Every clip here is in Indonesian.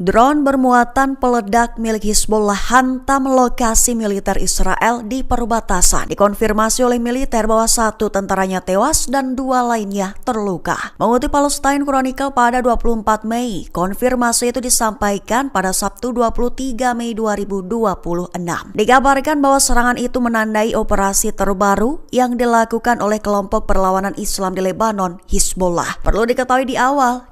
Drone bermuatan peledak milik Hizbullah hantam lokasi militer Israel di perbatasan. Dikonfirmasi oleh militer bahwa 1 tentaranya tewas dan 2 lainnya terluka. Mengutip Palestine Chronicle pada 24 Mei, konfirmasi itu disampaikan pada Sabtu 23 Mei 2026. Dikabarkan bahwa serangan itu menandai operasi terbaru yang dilakukan oleh kelompok perlawanan Islam di Lebanon, Hizbullah. Perlu diketahui di awal,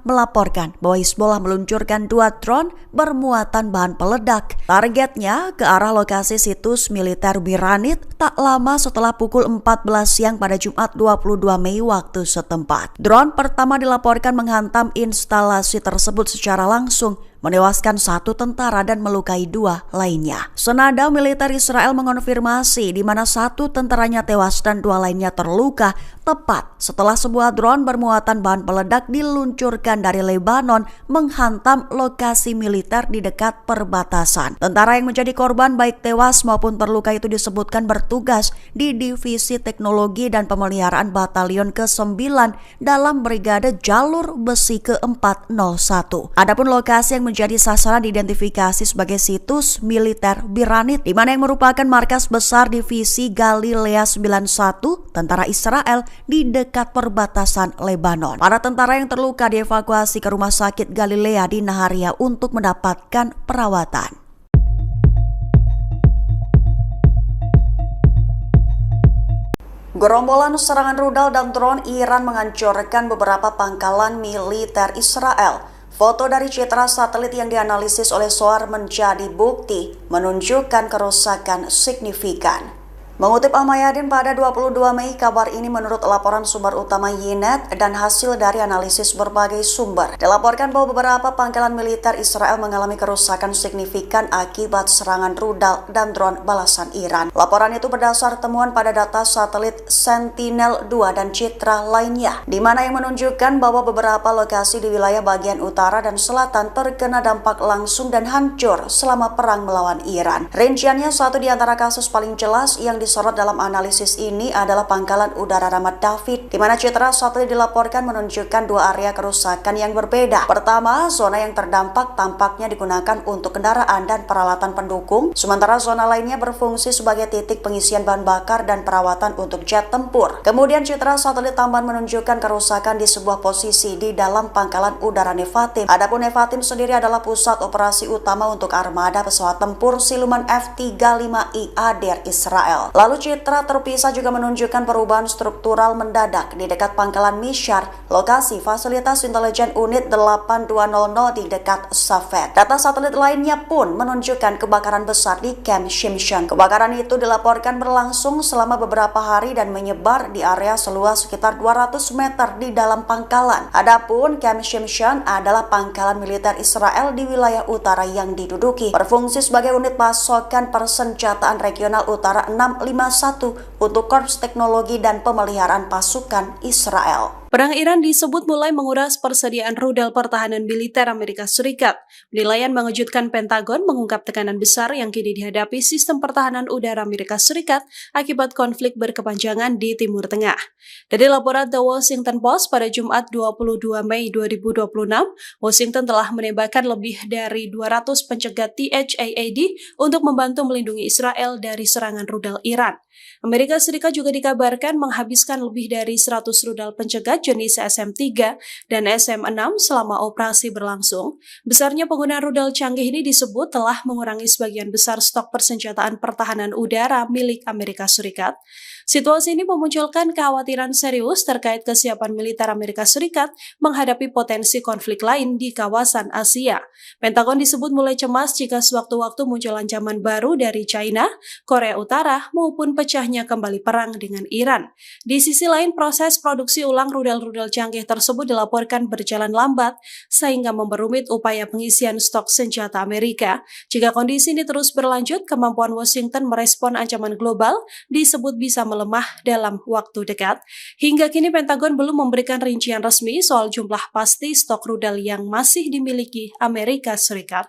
melaporkan bahwa Hizbullah meluncurkan 2 drone bermuatan bahan peledak. Targetnya ke arah lokasi situs militer Biranit tak lama setelah pukul 14 siang pada Jumat 22 Mei waktu setempat. Drone pertama dilaporkan menghantam instalasi tersebut secara langsung, menewaskan 1 tentara dan melukai 2 lainnya. Senada militer Israel mengonfirmasi di mana 1 tentaranya tewas dan 2 lainnya terluka tepat setelah sebuah drone bermuatan bahan peledak diluncurkan dari Lebanon menghantam lokasi militer di dekat perbatasan. Tentara yang menjadi korban baik tewas maupun terluka itu disebutkan bertugas di Divisi Teknologi dan Pemeliharaan Batalion ke-9 dalam Brigade Jalur Besi ke-401. Adapun lokasi yang menjadi sasaran diidentifikasi sebagai situs militer Biranit, di mana yang merupakan markas besar Divisi Galilea 91 tentara Israel di dekat perbatasan Lebanon. Para tentara yang terluka dievakuasi ke Rumah Sakit Galilea di Naharia untuk mendapatkan perawatan. Gerombolan serangan rudal dan drone Iran menghancurkan beberapa pangkalan militer Israel. Foto dari citra satelit yang dianalisis oleh SOAR menjadi bukti menunjukkan kerusakan signifikan. Mengutip Ahmayadin pada 22 Mei, kabar ini menurut laporan sumber utama Ynet dan hasil dari analisis berbagai sumber. Dilaporkan bahwa beberapa pangkalan militer Israel mengalami kerusakan signifikan akibat serangan rudal dan drone balasan Iran. Laporan itu berdasar temuan pada data satelit Sentinel-2 dan citra lainnya, di mana yang menunjukkan bahwa beberapa lokasi di wilayah bagian utara dan selatan terkena dampak langsung dan hancur selama perang melawan Iran. Rinciannya, 1 di antara kasus paling jelas yang disorot dalam analisis ini adalah pangkalan udara Ramat David, di mana citra satelit dilaporkan menunjukkan 2 area kerusakan yang berbeda. Pertama, zona yang terdampak tampaknya digunakan untuk kendaraan dan peralatan pendukung, sementara zona lainnya berfungsi sebagai titik pengisian bahan bakar dan perawatan untuk jet tempur. Kemudian citra satelit tambahan menunjukkan kerusakan di sebuah posisi di dalam pangkalan udara Nevatim. Adapun Nevatim sendiri adalah pusat operasi utama untuk armada pesawat tempur siluman F-35I ADR Israel. Lalu citra terpisah juga menunjukkan perubahan struktural mendadak di dekat pangkalan Mishar, lokasi fasilitas intelijen unit 8200 di dekat Safed. Data satelit lainnya pun menunjukkan kebakaran besar di Camp Shimshon. Kebakaran itu dilaporkan berlangsung selama beberapa hari dan menyebar di area seluas sekitar 200 meter di dalam pangkalan. Adapun Camp Shimshon adalah pangkalan militer Israel di wilayah utara yang diduduki, berfungsi sebagai unit pasokan persenjataan regional utara 651 untuk Korps Teknologi dan Pemeliharaan Pasukan Israel. Perang Iran disebut mulai menguras persediaan rudal pertahanan militer Amerika Serikat. Penilaian mengejutkan. Pentagon mengungkap tekanan besar yang kini dihadapi sistem pertahanan udara Amerika Serikat akibat konflik berkepanjangan di Timur Tengah. Dari laporan The Washington Post pada Jumat 22 Mei 2026, Washington telah menembakkan lebih dari 200 pencegat THAAD untuk membantu melindungi Israel dari serangan rudal Iran. Amerika Serikat juga dikabarkan menghabiskan lebih dari 100 rudal pencegat jenis SM-3 dan SM-6 selama operasi berlangsung. Besarnya penggunaan rudal canggih ini disebut telah mengurangi sebagian besar stok persenjataan pertahanan udara milik Amerika Serikat. Situasi ini memunculkan kekhawatiran serius terkait kesiapan militer Amerika Serikat menghadapi potensi konflik lain di kawasan Asia. Pentagon disebut mulai cemas jika sewaktu-waktu muncul ancaman baru dari China, Korea Utara, maupun pecahnya kembali perang dengan Iran. Di sisi lain, proses produksi ulang rudal-rudal canggih tersebut dilaporkan berjalan lambat sehingga memperumit upaya pengisian stok senjata Amerika. Jika kondisi ini terus berlanjut, kemampuan Washington merespon ancaman global disebut bisa melemah dalam waktu dekat. Hingga kini Pentagon belum memberikan rincian resmi soal jumlah pasti stok rudal yang masih dimiliki Amerika Serikat.